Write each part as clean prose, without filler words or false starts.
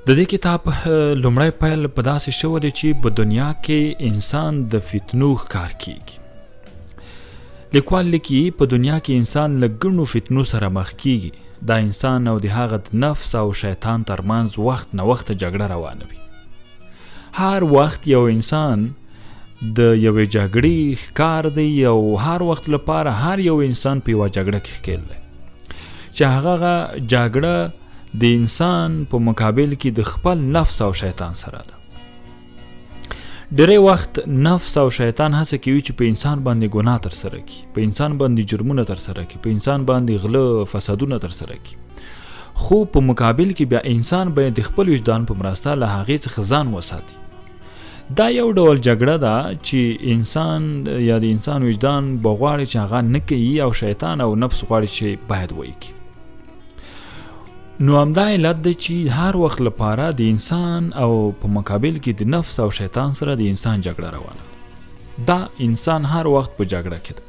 د دې کتاب لومړی پیل په داسې شوی دی چې په دنیا کې انسان د فتنو ښکار کیږي. لیکوال لیکي په دنیا کې انسان له ګڼو فتنو سره مخ کیږي. دا انسان او د هغه نفس او شیطان ترمنځ وخت نه وخت جګړه روانه وي. هر وخت یو انسان د یوې جګړې ښکار دی او هر وخت لپاره هر یو انسان په یوه جګړه کې ښکیل دی چې هغه جګړه د انسان په مقابل کې د خپل نفس او شیطان سره ده. ډېری وخت نفس او شیطان هڅه کوي چې په انسان باندې ګناه ترسره کړي، په انسان باندې جرمونه ترسره کړي، په انسان باندې غله فسادونه ترسره کړي، خو په مقابل کې بیا انسان باید د خپل وجدان په مرسته له هغې څخه ځان وساتي. دا یو ډول جګړه ده چې انسان یا د انسان وجدان به غواړي چې هغه نه کوي او شیطان او نفس غواړي چې باید وکړي. نو همدا علت دی چې هر وخت لپاره د انسان او په مقابل کې د نفس او شیطان سره د انسان جګړه روانه ده. دا انسان هر وخت په جګړه کې ده.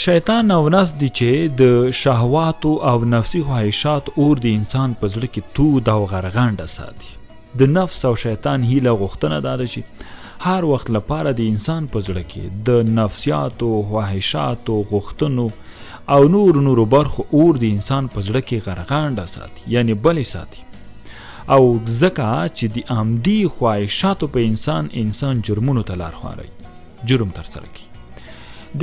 شیطان او نفس دی چې د شهواتو او نفسي خواهشات اور د انسان په زړه کې تود او غرغنډه ساتي. د نفس او شیطان هیله غوښتنه دا ده چې هر وخت لپاره د انسان په زړه کې د نفسیاتو، خواهشاتو، غوښتنو او نورو برخو اور د انسان په زړه کې غرغنډه ساتي، یعنی بلې ساتي. او ځکه چې د عمدي خواهشاتو په انسان جرمونو ته لار هواروي، جرم ترسره کوي.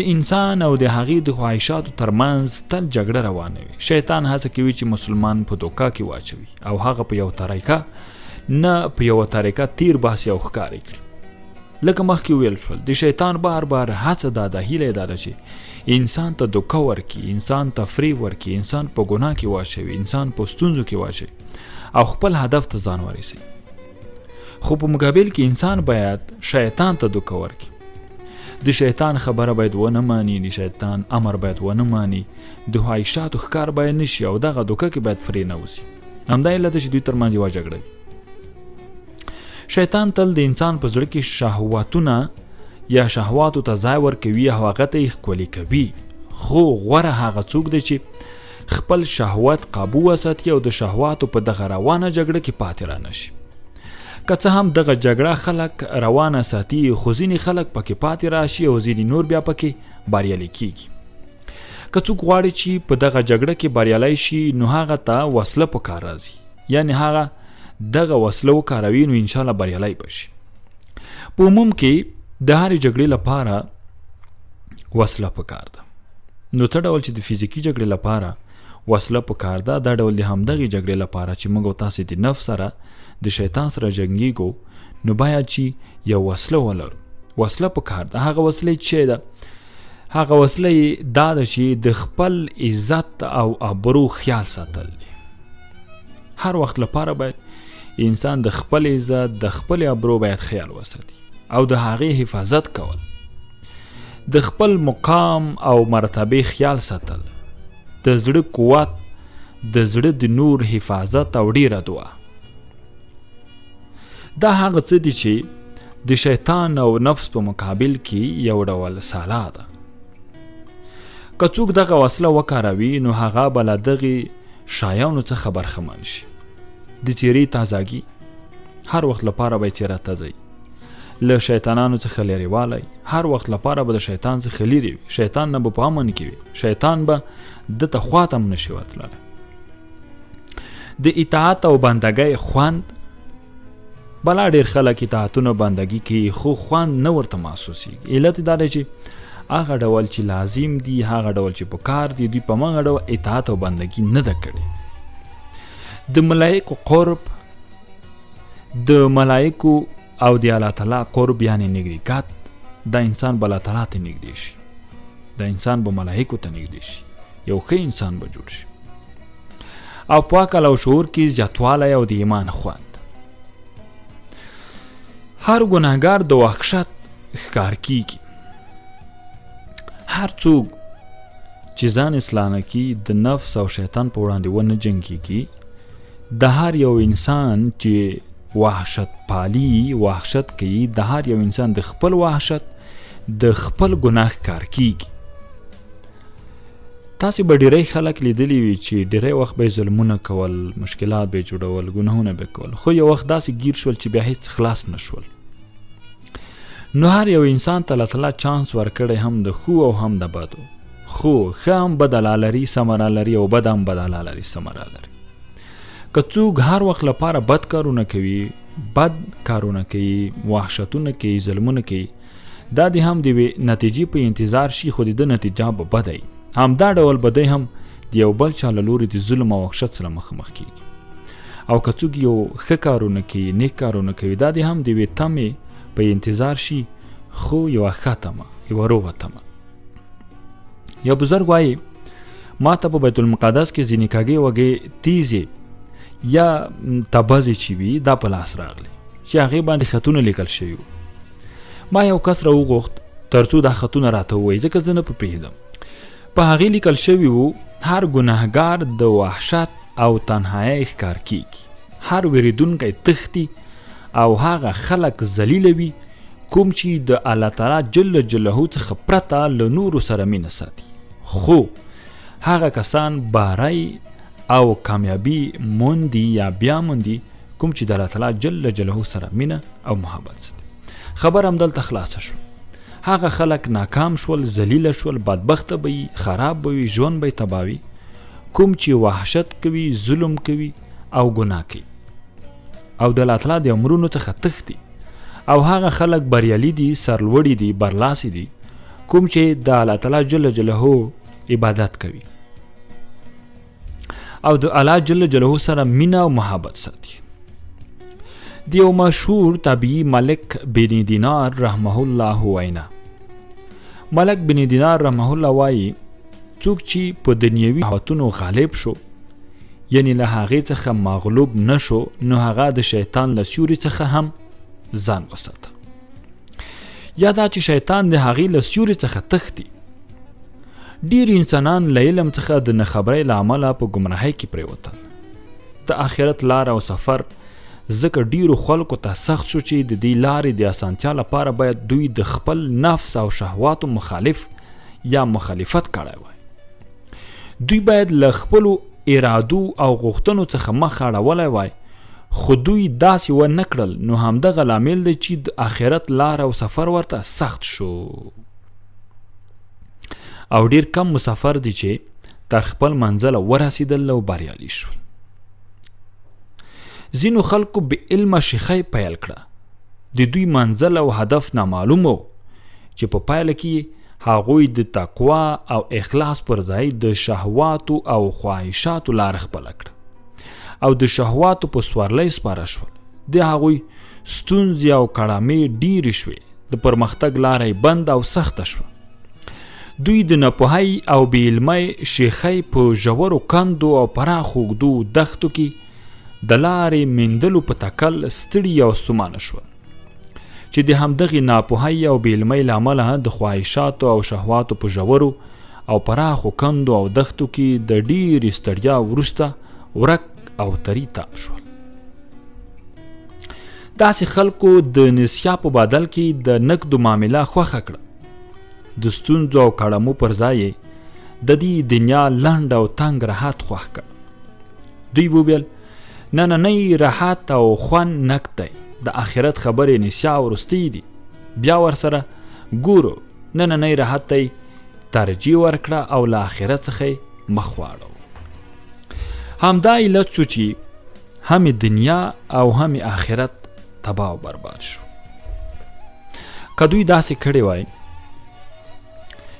د انسان او د هغې د خواهشاتو ترمنځ تل جګړه روانه وي. شیطان هڅه کوي چې مسلمان په دوکه کې واچوي او هغه په یوه طریقه تیر باسي او ښکار کړي. لکه مخکې ویل شول، د شیطان بار هڅه دا ده، هیله یې دا ده چې انسان ته دوکه ورکړي، انسان ته فریب ورکړي، انسان په ګناه کې واچوي، انسان په ستونزو کې واچوي او خپل هدف ته ځان ورسوي. خو په مقابل کې انسان باید شیطان ته دوکه ورکړي. د شیطان خبره باید ونه مانی، د شیطان امر باید ونه مانی، د خواهشاتو ښکار باید نشي او دغه دوکه کې باید فرې نه وځي. همدا علت چې دوی ترمنځ یوه جګړه وي. شیطان تل د انسان په زړه کې شهواتونه یا شهواتو ته ځای ورکوي او هغه ته یې ښکلي کوي. خو غوره هغه څوک دی چې خپل شهوت قابو وساتي او د شهواتو په دغه روانه جګړه کې پاتې رانشي. که څه هم دغه جګړه خلک روانه ساتي، خو ځینې خلک پکې پاتې راشي او ځینې نور بیا پکې بریالي کیږي. که څوک غواړي چې په دغه جګړه کې بریالی شي نو هغه ته وسله په کار راځي، یعنی هغه دغه وسله وکاروي نو انشاءالله بریالی به شي. په عموم کې د هرې جګړې لپاره وسله په کار ده. نو څه ډول چې د فزیکي جګړې لپاره وسله په کار ده، دا ډول د همدغې جګړې لپاره چې موږ او تاسې د نفس سره د شیطان سره جنګیږو نو باید چې یو وسله ولرو. وسله په کار ده. هغه وسله چې ده، هغه وسله دا ده چې د خپل عزت او ابرو خیال ساتل دي. هر وخت لپاره باید انسان د خپل عزت، د خپل ابرو باید خیال وساتي او د هغې حفاظت کول، د خپل مقام او مرتبه خیال ساتل، د زړه قوت، د زړه د نور حفاظت او ډیره دعا. دا هغه څه دي چې د شیطان او نفس په مقابل کې یو ډول سلاح ده. که څوک دغه وسله وکاروي نو هغه به له دغې شیانو څخه برخمن شي. د څېرې تازګي، هر وخت لپاره به څېره تازه وي. له شیطانانو څخه لرې والی، هر وخت لپاره به د شیطان څخه لرې وي. شیطان نه به په امن کې وي، شیطان به دته خواته هم نشي ورتللی. د اطاعت او بندګۍ خوند، بلا ډېر خلک اطاعتونه بندګي کوي خو خوند نه ورته محسوسېږي. علت دا دی چې هغه ډول چې لازم دي، هغه ډول چې په کار دي، دوی په همغه ډول اطاعت او بندګي نه ده کړې. د ملایکو قرب، د ملایکو او د الله تعالی قرب یعنی نږدېکت، دا انسان به الله تعالی ته نږدې شي، دا انسان به ملایکو ته نږدې شي، یو ښه انسان به جوړ شي. او په عقل او شعور کې زیاتوالی او د ایمان خوند. هر ګناهګار د وحشت ښکار کیږي. هر څوک چې ځان اصلاح نه کړي، د نفس او شیطان په وړاندې ونه جنګېږي، د هر یو انسان چې وحشت پالي، وحشت کوي، د هر یو انسان د خپل وحشت، د خپل ګناه ښکار کیږي. تاسې به ډېری خلک لیدلی وي چې ډېری وخت به یې ظلمونه کول، مشکلات به یې جوړول، ګناهونه به یې کول، خو یو وخت داسې ګیر شول چې بیا هیڅ خلاص نه شول. نو هر یو انسان ته الله تعالی چانس ورکړی، هم د ښو او هم د بدو. خو ښه هم بد الله لري ثمره لري، او بد هم بد الله لري ثمره لري. که څوک هر وخت لپاره بد کارونه کوي، وحشتونه کوي، ظلمونه کوي، دا دې هم د یوې نتیجې په انتظار شي، خو د ده نتیجه به بده وي. همدا ډول بدی هم د یو بل چا له لورې د ظلم او وحشت سره مخامخ کېږي. او که څوک یو ښه کارونه کوي، نیک کارونه کوي، دا دې هم د یوې تمې په انتظار شي، خو یوه ښه تمه، یوه روغه تمه. یو بزرګ وایي ما ته په بیت المقدس کې ځینې کږې وږې تیزې یا تبزې چې وي دا په لاس راغلی چې هغې باندې خطونه لیکل شوي وو. ما یو کس راوغوښت تر څو دا خطونه راته ووایي، ځکه زه نه پوهېدم. په هغې لیکل شوي وو هر ګناهګار د وحشت او تنهایۍ ښکار کیږي، هر ویریدونکی تښتي، او هغه خلک ذلیله وي کوم چې د الله تعالی جل جلاله څخه پرته له نورو سره مینه ساتي. خو هغه کسان باری او کامیابی موندي یا بیا موندي کوم چې د الله تعالی جل جلاله سره مینه او محبت ساتي. خبر هم دلته خلاصه شو. هغه خلک ناکام شول، ذلیله شول، بدبخته به وي، خراب به وي، ژوند به یې تباه وي، کوم چې وحشت کوي، ظلم کوي او ګناه کوي او د الله تعالی د امرونو څخه تښتي. او هغه خلک بریالي دي، سرلوړي دي، برلاسي دي کوم چې د الله تعالی جل جلاله عبادت کوي او د الله جل جلاله سره مینه او محبت ساتي. د یو مشهور طبیعي ملک بن دینار رحمه الله وینا. ملک بن دینار رحمه الله وایي څوک چې په دنیوي حوتونو غالب شو، یعنی له هغې څخه مغلوب نشو، نو هغه د شیطان له سیوري څخه هم ځان وساته. یا دا چې شیطان د هغې له سیوري څخه تښتي. ډیر انسانان له علم څخه د نخبرۍ له امله په ګمراهۍ کې پرېوتل. د آخرت لار او سفر ځکه ډیرو خلکو ته سخت شو چې د دې لارې د اسانتیا لپاره باید دوی د خپل نفس او شهواتو مخالف یا مخالفت کړی وای. دوی باید له خپلو ارادو او غوښتنو څخه مخ اړولی وای، خو دوی داسې ونه کړل. نو همدغه لامل دی چې د آخرت لار او سفر ورته سخت شو. او ډیر کم مسافر دي چې تر خپل منزل ورسېدل او بریالي شول. ځینو خلکو به علم شیخۍ پیل کړه. د دوی منزل او هدف نامعلوم و چې په پایله کې هغوی د تقوا او اخلاص پر ځای د شهواتو او خواهشاتو لار خپله کړه او د شهواتو په سورلۍ سپاره شول. د هغوی ستونزې او کړامې ډیرې شوې، د پرمختګ لاره یې بند او سخته شوه. دوی د ناپوهۍ او بې علمۍ شیخۍ په ژورو کندو او پراخو اوږدو دښتو کې د لارې میندلو په تکل ستړي او ستومانه شول چې د همدغې ناپوهۍ او بې علمۍ له امله د خواهشاتو او شهواتو په ژورو او پراخو کندو او دښتو کې د ډیرې ستړیا وروسته ورک او تری تاب شول. داسې خلکو د نسیا په بدل کې د نقدو معامله خوښه کړه. د ستونزو او کړمو پر ځای د دې دنیا لنډ او تنګ راحت خوښ کړ. دوی وویل نننی راحت او خوند نقد دی، د آخرت خبرې نسیا وروستۍ دي، بیا ورسره ګورو. نننی راحت ته ترجیح ورکړه او له آخرت څخه مخ واړو. همدا علت شو چې هم دنیا او هم آخرت تباه او برباد شو. که دوی داسې کړی وای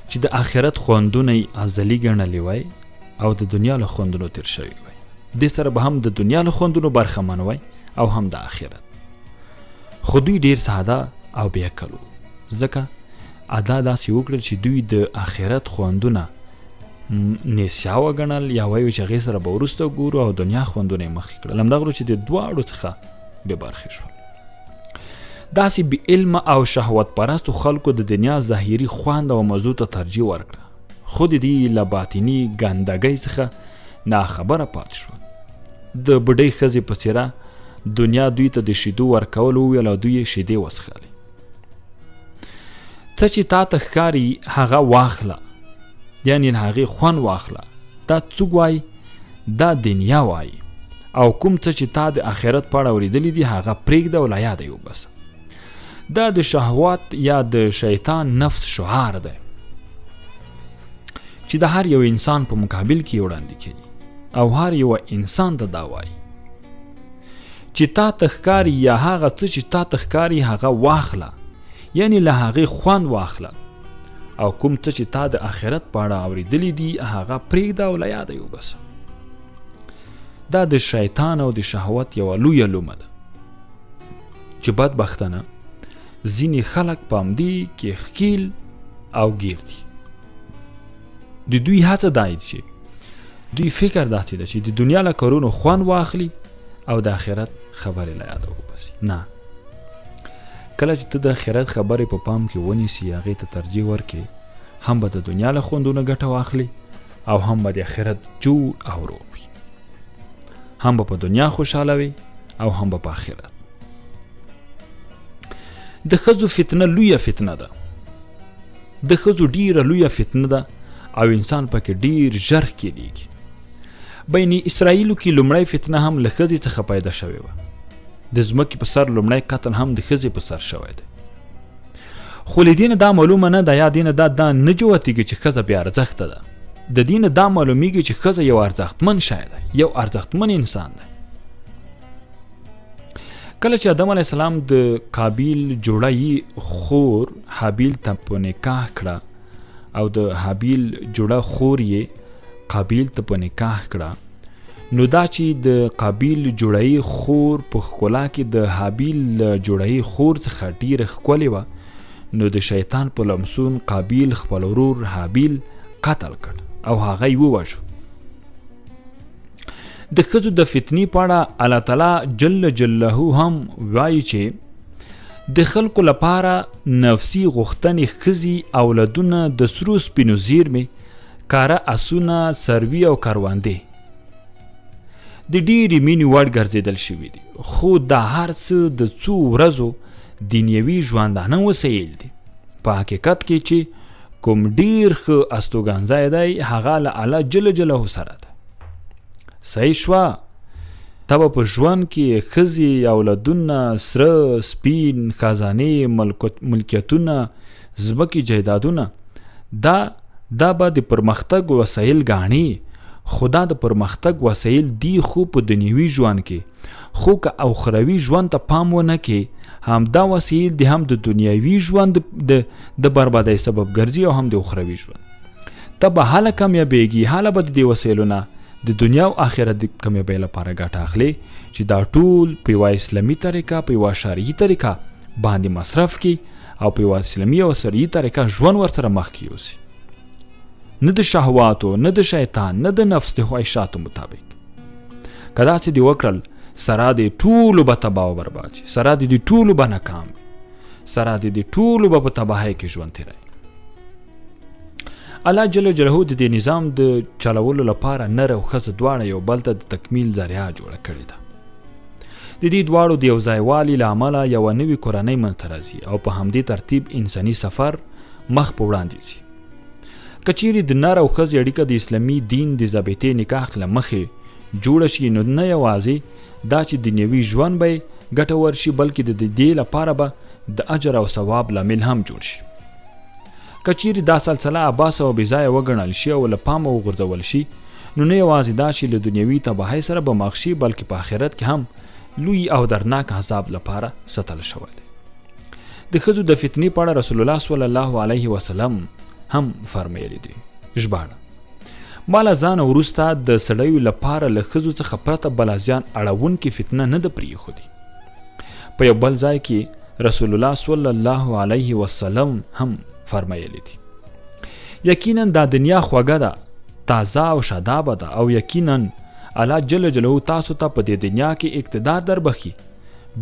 چې د آخرت خوندونه یې ازلي ګڼلی وای او د دنیا له خوندونو تیر شوي وای، دې سره به هم د دنیا له خوندونو برخمن وای او هم د آخرت. خو دوی ډیر ساده او بې عقل وو، ځکه ادا داسې وکړل چې دوی د آخرت خوندونه نسیا وګڼل، یا وایو چې هغې سره به وروسته ګورو، او دنیا خوندونه یې مخکې کړل. همدغه چې د دواړو څخه بې برخې شول. داسې بې علمه او شهوت پرستو خلکو د دنیا ظاهري خوند او مزو ته ترجیح ورکړه، خو د دې له باطني ګندګۍ څخه ناخبره پاتې شول. د بډۍ ښځې په څېره دنیا دوی ته د شیدو ورکول وویل او دوی یې شیدې وڅښلې. څه چې تا ته ښکاري هغه واخله، یعنی هغې خوند واخله. دا څوک وایي؟ دا دنیا وایي. او کوم څه چې تا د آخرت په اړه اورېدلی دي هغه پرېږده او له یاده یې وباسه. دا د شهوات یا د شیطان نفس شعار دی چې د هر یو انسان په مقابل کې وړاندې کوي او هر یو انسان ته دا وایي چې تا ته ښکاري یا هغه څه چې تا ته ښکاري هغه واخله، یعنی له هغې خوند واخله، او کوم څه چې تا د آخرت په اړه اورېدلی دي هغه پرېږده او له یاده یې وباسه. دا د شیطان او د شهوت یوه لویه لومه ده چې بدبختانه ځینې خلک په همدې کې ښکیل او ګیر دي. د دوی هڅه دا چې دوی فکر داسې ده چې د دنیا له کارونو خوند واخلي او د آخرت خبرې له یاده وباسي. نه، کله چې ته د آخرت خبرې په پام کې ونیسي، هغې ته ترجیح ورکړې، هم به د دنیا له خوندونو ګټه واخلي او هم به د آخرت جوړ او روغ وي. هم به په دنیا خوشحاله وي او هم به په آخرت. د ښځو فتنه لویه فتنه ده. د ښځو ډیره لویه فتنه ده او انسان پکې ډیر ژر ښکېلېږي. بین اسرائیلو کې لومړی فتنه هم له ښځې څخه پیدا شوې وه. د ځمکې په سر لومړی قتل هم د ښځې په سر شوی دی. خو له دې نه دا معلومه نه ده یا دې نه دا نه جوتېږي چې ښځه بې ارزښته ده. د دې نه دا معلومیږي چې ښځه یو ارزښتمن شی دی، یو ارزښتمن انسان دی. کله چې آدم علیه السلام د قابیل جوړه خور حابیل ته په نکاح کړه او د حابیل جوړه خور یې قابیل ته په نکاح کړه، نو دا چې د قابیل جوړه خور په ښکلا کې د حابیل جوړه خور څخه ډیره ښکلې وه، نو د شیطان په لمسون قابیل خپل ورور حابیل قتل کړ او هغه یې ووژه. د ښځو د فتنې په اړه الله تعالی جل جلاله هم وایي چې د خلکو لپاره نفسي غوښتنې ښځې اولادونه د سرو سپینو زیرمې، کاره اسونه، څاروي او کروندې د ډېرې مینې وړ ګرځېدل شوي دي. خو دا هر څه د څو ورځو دنیوي ژوندانه وسایل دي. په حقیقت کې چې کوم ډیر ښه استوګنځی دی هغه له الله جل جلاله سره ده. صحیح شوه، ته به په ژوند کې ښځې، اولادونه، سره سپین، خزانې، ملکیتونه، ځمکې، جایدادونه، دا به د پرمختګ وسایل ګاڼي. خو دا د پرمختګ وسایل دي خو په دنیوي ژوند کې. خو که اخروي ژوند ته پام ونه کې، هم دا وسایل دي هم د دنیوي ژوند د بربادۍ سبب ګرځي او هم د اخروي ژوند. ته به هله کامیابېږي، هله به د دې وسایلو نه د دنیا او آخرت د کامیابۍ لپاره ګټه اخلي چې دا ټول په یوه اسلامي طریقه، په یوه شرعي طریقه باندې مصرف کړي او په یوه اسلامي او شرعي طریقه ژوند ورسره مخکې یوسي، نه د شهواتو، نه د شیطان، نه د نفس د خواهشاتو مطابق. که داسې دې وکړل، سره دې ټولو به تباه و برباد شي، سره دې ټولو به ناکام وي، سره دې ټولو به په تباهۍ کې ژوند تېروي. الله جل جلاله د دې نظام د چلولو لپاره نر او ښځه دواړه یو بل ته د تکمیل ذریعه جوړه کړې ده. د دې دواړو د یو ځای والي له امله یوه نوې کورنۍ منځته راځي او په همدې ترتیب انساني سفر مخ په وړاندې ځي. که چیرې د نر او ښځې اړیکه د اسلامي دین د ضابطې نکاح له مخې جوړه شي، نو نه یوازې دا چې دنیوي ژوند به ګټور شي، بلکې د دې لپاره به د اجر او ثواب لامل هم جوړ شي. که چیرې دا سلسله عباس او بې ځایه وګڼل شي او له پامه وغورځول شي، نو نه یوازې دا چې له دنیوي تباهۍ سره به مخ شي، بلکې په آخرت کې هم لوی او درناک عذاب لپاره ساتل شوی دی. د ښځو د فتنې په اړه رسول الله صلی الله علیه وسلم هم فرمایلی دی، ژباړه: ما له ځانه وروسته د سړیو لپاره له ښځو څخه پرته بله زیان اړوونکې فتنه نه ده پرېښودې. په یو بل ځای کې رسول الله صلی الله علیه وسلم هم فرمایلی دی: یقینا دا دنیا خوږه ده، تازه او شادابه ده، او یقینا الله جل جلاله تاسو ته په دې دنیا کې اقتدار در بخي،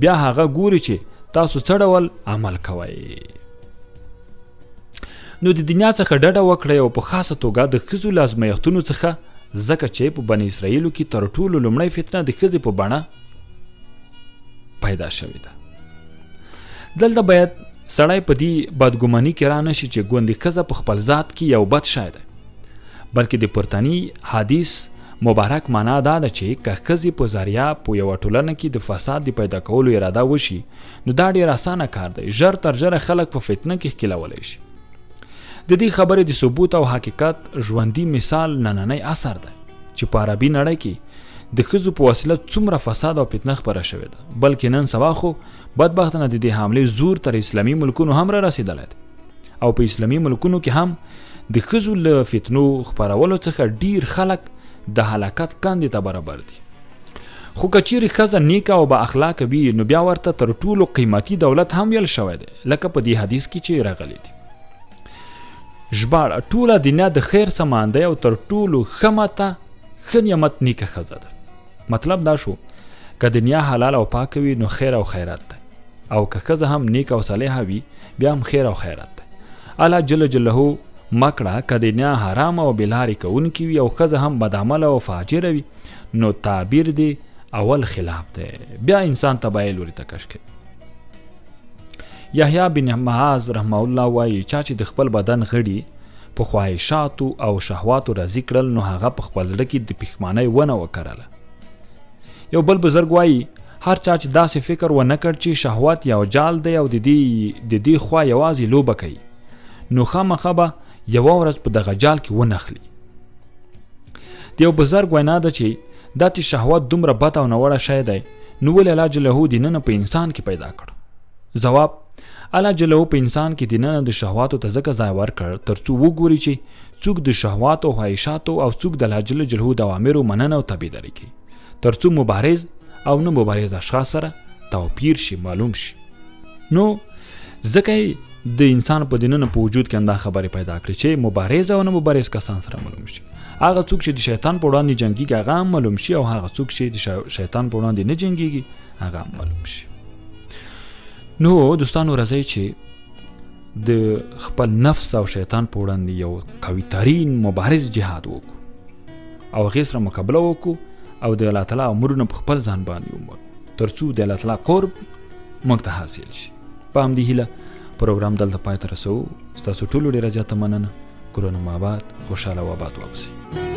بیا هغه ګوري چې تاسو څه ډول عمل کوئ. نو د دنیا څخه ډډه وکړئ او په خاصه توګه د ښځو له ازمایښتونو څخه، ځکه چې په بني اسرائیلو کې تر ټولو لومړی فتنه د ښځې په بڼه پیدا شوې ده. دلته باید سړی په دې بدګماني کې را نشي چې ګوندې ښځه په خپل ذات کې یو بد شی دی بلکې د پورتنی حدیث مبارک معنا دا ده چې که ښځې په ذریعه په یوه ټولنه کې د فساد د پیدا کولو اراده وشي نو دا ډېر اسانه کار دی. ژر تر ژره خلک په فتنه کې ښکیلولی شي. د دې خبرې د ثبوت او حقیقت ژوندي مثال نننی اثر دی چې په عربي نړۍ کې د ښځو په وسیله څومره فساد او فتنه خپره شوې ده. بلکې نن سبا خو بدبختانه د دې حملې زور تر اسلامي ملکونو هم را رسېدلی دی او په اسلامي ملکونو کې هم د ښځو له فتنو خپرولو څخه ډیر خلک د هلاکت کندې ته برابر دي. خو که چیرې ښځه نیکه او با اخلاقه وي نو بیا ورته تر ټولو قیمتي دولت هم ویل شوی دی، لکه په دې حدیث کې چې راغلی دی. ژباړه ټوله دنیا د خیر سامان دی او تر ټولو ښه ماته ښه نعمت نیکه ښځه ده. مطلب دا شو که دنیا حلال او پاکه وي نو خیر او خیرات دی، او که ښځه هم نیکه او صالحه وي بیا هم خیر او خیرات دی. الله جل جلاله مکړه که دنیا حرام او بلارې کوونکې وي او ښځه هم بدعمله او فاجره وي نو تعبیر دی اول خلاف دی، بیا انسان تبایل ورته کش کوي. یحیی بن معاذ رحمه الله وایي چا چې د خپل بدن غړي په خواهشاتو او شهواتو راضي کړل نو هغه په خپل زړه کې د پښیمانۍ ونه وکرله. یو بل بزرګ وایي هر چا چې داسې فکر ونه کړ چې شهوت یو جال دی او د دې خوا یوازې لوبه کوي نو خامخا به یوه ورځ په دغه جال کې ونخلي. د یو بزرګ وینا ده چې دا چې شهوت دومره بد او ناوړه شی دی نو ولې الله جلاله دننه په انسان کې پیدا کړ؟ ځواب: الله جلاله په انسان کې دننه د شهواتو ته ځکه ځای ورکړ تر څو وګوري چې څوک د شهواتو او خواهشاتو او څوک د الله جل جلاله د اوامرو مننه او تابعداري کوي، تر څو مبارز او نه مبارز اشخاص سره توپیر شي، معلوم شي. نو ځکه د انسان په دننه په وجود کې دا خبرې پیدا کړي چې مبارز او نه مبارز کسان سره معلوم شي. هغه څوک چې د شیطان په وړاندې جنګیږي هغه هم معلوم شي او هغه څوک چې د شیطان په وړاندې نه جنګیږي هغه هم معلوم شي. نو دوستانو راځئ چې د خپل نفس او شیطان په وړاندې یو قوي ترین مبارز جهاد وکړو او هغې سره مقابله وکړو او د الله تعالی امرونه په خپل ځان باندې ومنو تر څو د الله تعالی قرب موږ ته حاصل شي. په همدې هیله پروګرام دلته پای ته رسوو. ستاسو ټولو ډېره زیاته مننه. کورونه مو آباد، خوشحاله او آباد واوسئ.